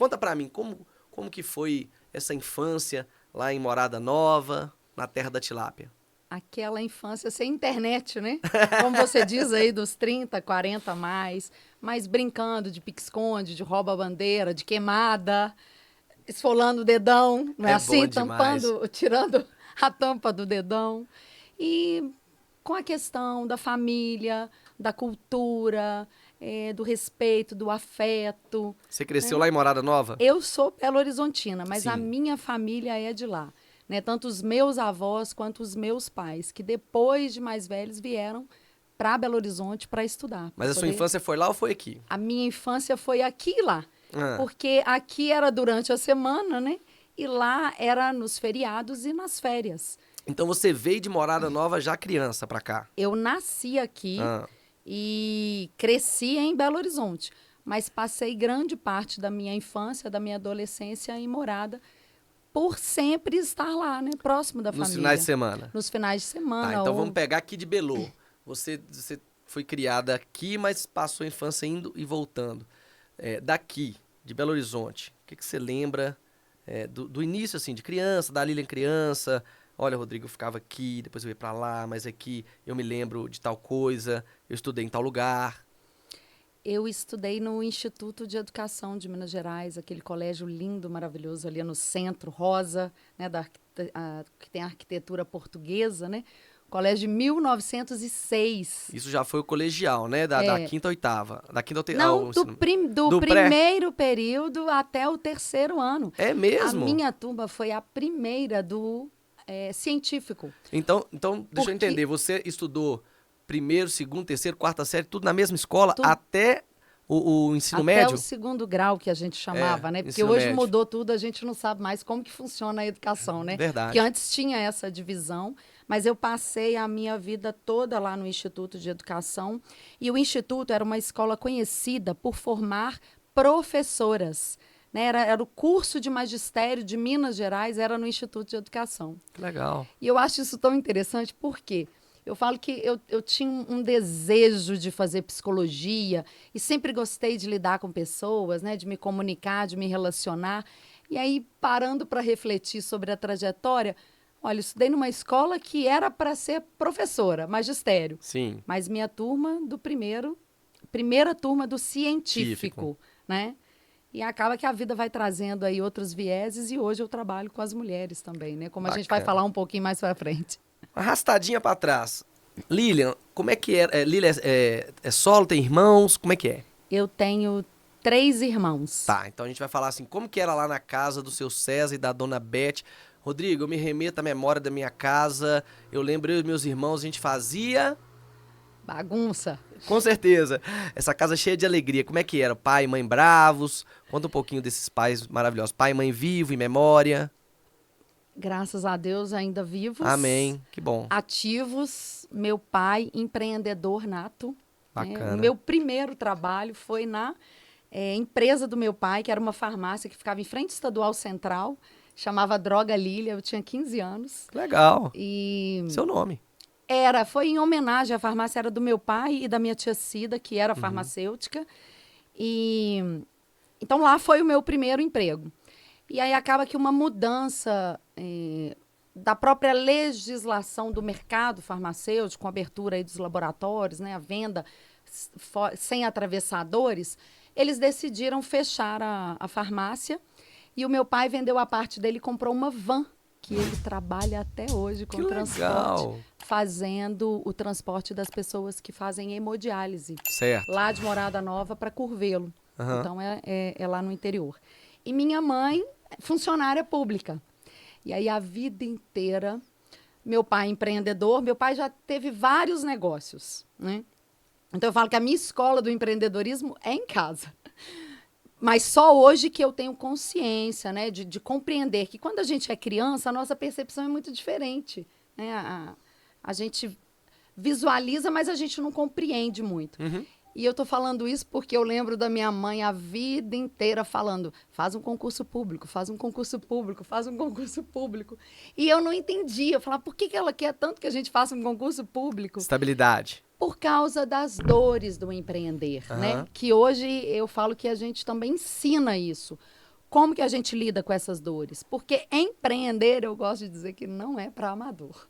Conta pra mim, como que foi essa infância lá em Morada Nova, na terra da tilápia? Aquela infância sem internet, né? Como você diz aí, dos 30, 40 a mais, mas brincando de pique-esconde, de rouba-bandeira, de queimada, esfolando o dedão, não é É bom assim? demais. Tampando, tirando a tampa do dedão. E com a questão da família, da cultura, do respeito, do afeto, Você cresceu né? lá em Morada Nova? Eu sou Belo-Horizontina, mas a Sim. minha família é de lá, né? Tanto os meus avós quanto os meus pais, que depois de mais velhos vieram para Belo Horizonte para estudar, para Mas a sua poder. infância foi lá ou foi aqui? A minha infância foi aqui e lá, Ah, porque aqui era durante a semana, né? E lá era nos feriados e nas férias. então você veio de Morada Nova já criança pra cá? Eu nasci aqui Ah, e cresci em Belo Horizonte, mas passei grande parte da minha infância, da minha adolescência em Morada, por sempre estar lá, né, próximo da nos finais de família, semana? nos finais de Tá, semana então vamos ou pegar aqui de Belô. Você foi criada aqui, mas passou a infância indo e voltando. Daqui, de Belo Horizonte, o que você lembra do início, assim, de criança, da Lilian criança? Olha, Rodrigo, eu ficava aqui, depois eu ia pra lá, mas aqui eu me lembro de tal coisa, eu estudei em tal lugar. eu estudei no Instituto de Educação de Minas Gerais, aquele colégio lindo, maravilhoso ali no centro, rosa, né, que tem a arquitetura portuguesa, né? Colégio de 1906. Isso já foi o colegial, né? Da quinta à oitava. Da quinta Não, ao ensino... do Do pré? primeiro período até o terceiro ano. É A mesmo? minha turma foi a primeira do científico. Então, deixa eu Porque entender. Você estudou primeiro, segundo, terceiro, quarta série, tudo na mesma escola, tu, até o ensino até o médio? segundo grau que a gente chamava, né? Porque Ensino hoje médio. mudou tudo, a gente não sabe mais como que funciona a educação, né? Porque Verdade. antes tinha essa divisão, mas eu passei a minha vida toda lá no Instituto de Educação, e o Instituto era uma escola conhecida por formar professoras, né? Era o curso de magistério de Minas Gerais, era no Instituto de Educação. Que legal. E eu acho isso tão interessante porque eu falo que eu tinha um desejo de fazer psicologia e sempre gostei de lidar com pessoas, né, de me comunicar, de me relacionar. E aí, parando para refletir sobre a trajetória, olha, eu estudei numa escola que era para ser professora, magistério, Sim. mas minha turma primeira turma do Científico. científico, né? E acaba que a vida vai trazendo aí outros vieses e hoje eu trabalho com as mulheres também, né? Como a gente vai Bacana. falar um pouquinho mais para frente. Arrastadinha pra trás. Lilian, como é que é? Lilian é solo, tem irmãos? Como é que é? Eu tenho 3 irmãos. Tá, então a gente vai falar assim, como que era lá na casa do seu César e da dona Beth? Rodrigo, eu me remeto à memória da minha casa. Eu lembro, eu e meus irmãos, a gente fazia... Bagunça. Com certeza. Essa casa cheia de alegria. Como é que era? Pai e mãe bravos? Conta um pouquinho desses pais maravilhosos. Pai e mãe vivo, em memória. Graças a Deus, ainda vivos. Amém. Que bom. Ativos. Meu pai, empreendedor nato. Né? O Bacana. meu primeiro trabalho foi na empresa do meu pai, que era uma farmácia que ficava em frente ao Estadual Central. Chamava Droga Lília. Eu tinha 15 anos. Legal. E Seu nome. foi em homenagem. A farmácia era do meu pai e da minha tia Cida, que era farmacêutica. E então lá foi o meu primeiro emprego. E aí acaba que uma mudança da própria legislação do mercado farmacêutico, com a abertura aí dos laboratórios, né, a venda sem atravessadores, eles decidiram fechar a farmácia. E o meu pai vendeu a parte dele e comprou uma van, que ele trabalha até hoje com Que transporte, legal. fazendo o transporte das pessoas que fazem hemodiálise, Certo. lá de Morada Nova para Curvelo. Aham. Então, é lá no interior. E minha mãe, funcionária pública. E aí, a vida inteira, meu pai empreendedor, meu pai já teve vários negócios, né? Então, eu falo que a minha escola do empreendedorismo é em casa. Mas só hoje que eu tenho consciência, né, de compreender que quando a gente é criança, a nossa percepção é muito diferente, né? A gente visualiza, mas a gente não compreende muito. Uhum. E eu estou falando isso porque eu lembro da minha mãe a vida inteira falando, faz um concurso público, faz um concurso público, faz um concurso público. E eu não entendia. Eu falava, por que ela quer tanto que a gente faça um concurso público? Estabilidade. Por causa das dores do empreender, né? Aham. Que hoje eu falo que a gente também ensina isso. como que a gente lida com essas dores? Porque empreender, eu gosto de dizer que não é para amador,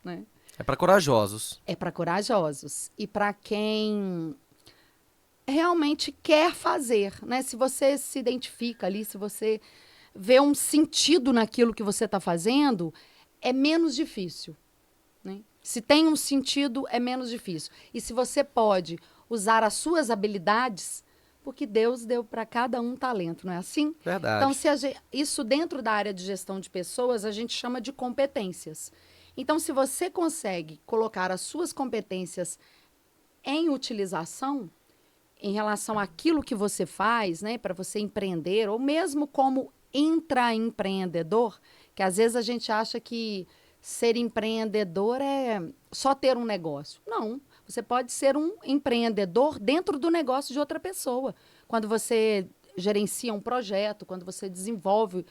né? É para corajosos. É para corajosos e para quem realmente quer fazer, né? Se você se identifica ali, se você vê um sentido naquilo que você está fazendo, é menos difícil, né? Se tem um sentido, é menos difícil. E se você pode usar as suas habilidades, porque Deus deu para cada um talento, não é assim? Verdade. Então, isso dentro da área de gestão de pessoas, a gente chama de competências. Então, se você consegue colocar as suas competências em utilização, em relação àquilo que você faz, né, para você empreender, ou mesmo como intraempreendedor, que às vezes a gente acha que ser empreendedor é só ter um negócio. Não, você pode ser um empreendedor dentro do negócio de outra pessoa. Quando você gerencia um projeto, quando você desenvolve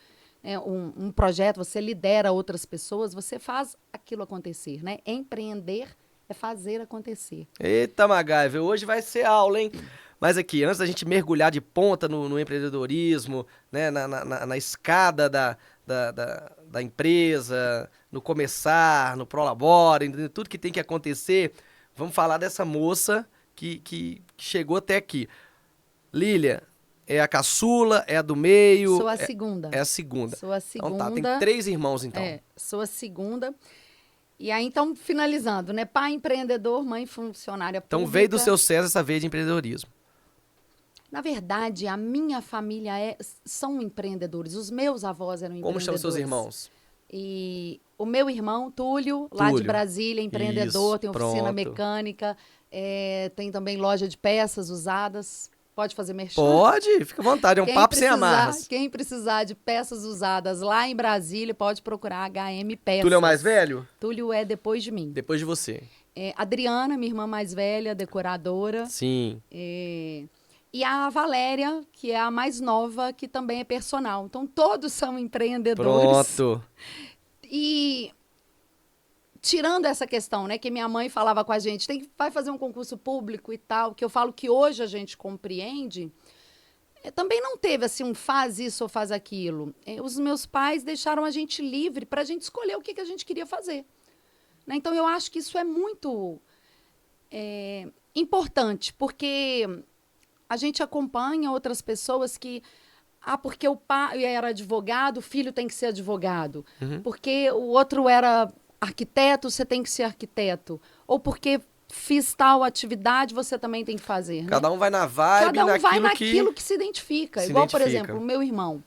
um projeto, você lidera outras pessoas, você faz aquilo acontecer, né? Empreender é fazer acontecer. Eita, MacGyver, hoje vai ser aula, hein? Mas aqui, antes da gente mergulhar de ponta no empreendedorismo, né, na escada da empresa, no começar, no Prolabore, entendeu? Tudo que tem que acontecer, vamos falar dessa moça que chegou até aqui. Lília, é a caçula, é a do meio? Sou a segunda. É a segunda. Sou a segunda. Então tá, tem 3 irmãos, então. Sou a segunda. E aí, então, finalizando, né? Pai empreendedor, mãe funcionária pública. Então veio do seu César essa veia de empreendedorismo. Na verdade, a minha família são empreendedores. Os meus avós eram Como empreendedores. chamam seus irmãos? E o meu irmão, Túlio, lá de Brasília, empreendedor, Isso, tem oficina pronto. mecânica, tem também loja de peças usadas. Pode fazer merchan? Pode, fica à vontade, é um papo sem amarras. Quem precisar de peças usadas lá em Brasília, pode procurar HM Peças. Túlio é o mais velho? Túlio é depois de mim. Depois de você. Adriana, minha irmã mais velha, decoradora. Sim. E a Valéria, que é a mais nova, que também é personal. Então, todos são empreendedores. Pronto. E tirando essa questão, né, que minha mãe falava com a gente, vai fazer um concurso público e tal, que eu falo que hoje a gente compreende, também não teve assim um faz isso ou faz aquilo. Os meus pais deixaram a gente livre para a gente escolher o que a gente queria fazer. Né? Então, eu acho que isso é muito importante, porque a gente acompanha outras pessoas que porque o pai era advogado, o filho tem que ser advogado. Uhum. Porque o outro era arquiteto, você tem que ser arquiteto. Ou porque fiz tal atividade, você também tem que fazer. Né? Cada um vai na vibe, Cada um vai naquilo que se identifica. Igual, por exemplo, o meu irmão.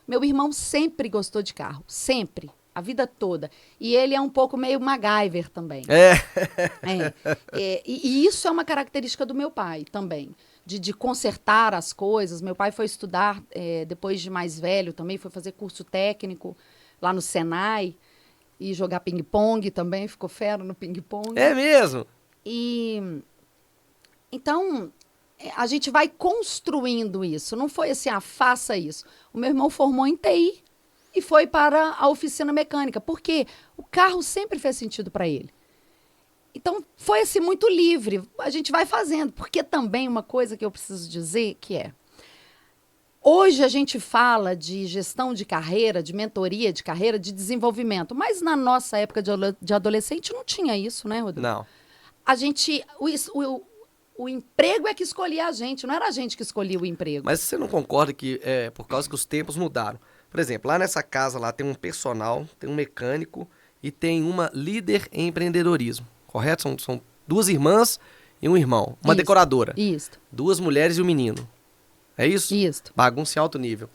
Meu irmão sempre gostou de carro. Sempre. A vida toda. E ele é um pouco meio MacGyver também. E isso é uma característica do meu pai também. De consertar as coisas. Meu pai foi estudar, depois de mais velho também, foi fazer curso técnico lá no Senai. E jogar ping-pong também, ficou fera no ping-pong. É mesmo? Então, a gente vai construindo isso. Não foi assim, faça isso. O meu irmão formou em TI e foi para a oficina mecânica. Por quê? O carro sempre fez sentido para ele. Então, foi assim, muito livre. A gente vai fazendo. Porque também uma coisa que eu preciso dizer que hoje a gente fala de gestão de carreira, de mentoria de carreira, de desenvolvimento. Mas na nossa época de adolescente não tinha isso, né, Rodrigo? Não. A gente... O emprego é que escolhia a gente, não era a gente que escolhia o emprego. Mas você não concorda que por causa que os tempos mudaram? Por exemplo, lá nessa casa lá tem um personal, tem um mecânico e tem uma líder em empreendedorismo, correto? São 2 irmãs e um irmão. Uma decoradora. Isso. 2 mulheres e um menino. É isso? Isso. Bagunça em alto nível.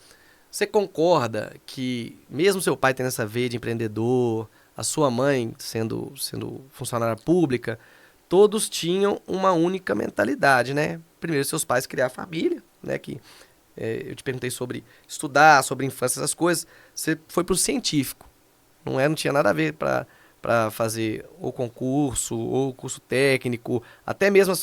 Você concorda que, mesmo seu pai tendo essa veia de empreendedor, a sua mãe sendo funcionária pública, todos tinham uma única mentalidade, né? Primeiro, seus pais criar família, né? Que eu te perguntei sobre estudar, sobre infância, essas coisas. Você foi pro científico. Não tinha nada a ver para fazer ou concurso, ou curso técnico, até mesmo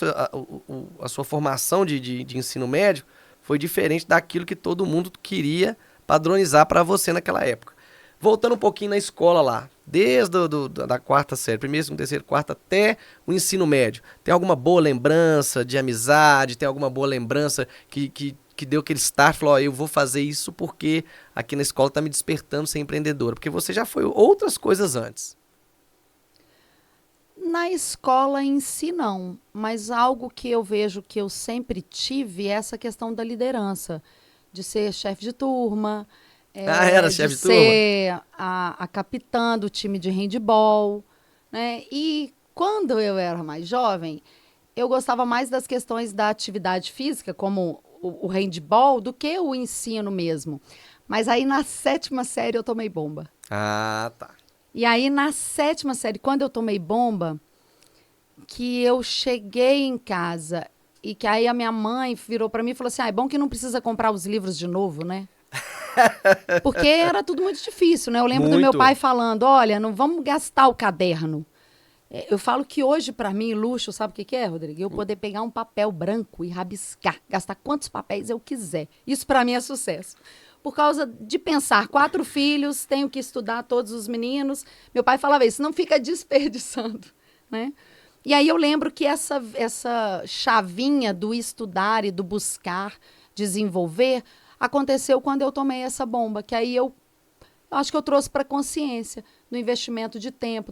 a sua formação de ensino médio foi diferente daquilo que todo mundo queria padronizar para você naquela época. Voltando um pouquinho na escola lá, desde da quarta série, primeiro, segundo, terceiro, quarto, até o ensino médio. Tem alguma boa lembrança de amizade? Tem alguma boa lembrança que deu aquele start? Falou, ó, eu vou fazer isso porque aqui na escola tá me despertando ser empreendedora. Porque você já foi outras coisas antes. Na escola em si, não. Mas algo que eu vejo que eu sempre tive é essa questão da liderança. De ser chefe de turma, Era de chefe de turma? ser a capitã do time de handball, né? E quando eu era mais jovem, eu gostava mais das questões da atividade física, como o handball, do que o ensino mesmo. Mas aí na sétima série eu tomei bomba. Ah, tá. E aí na sétima série, quando eu tomei bomba, que eu cheguei em casa e que aí a minha mãe virou para mim e falou assim: é bom que não precisa comprar os livros de novo, né? Porque era tudo muito difícil, né? Eu lembro do meu Muito. pai falando: olha, não vamos gastar o caderno. Eu falo que hoje, para mim, luxo, sabe o que que é, Rodrigo? Eu poder pegar um papel branco e rabiscar, gastar quantos papéis eu quiser. Isso, para mim, é sucesso. Por causa de pensar, 4 filhos, tenho que estudar todos os meninos. Meu pai falava isso, não fica desperdiçando, né? E aí eu lembro que essa chavinha do estudar e do buscar desenvolver aconteceu quando eu tomei essa bomba, que aí eu acho que eu trouxe para consciência do investimento de tempo,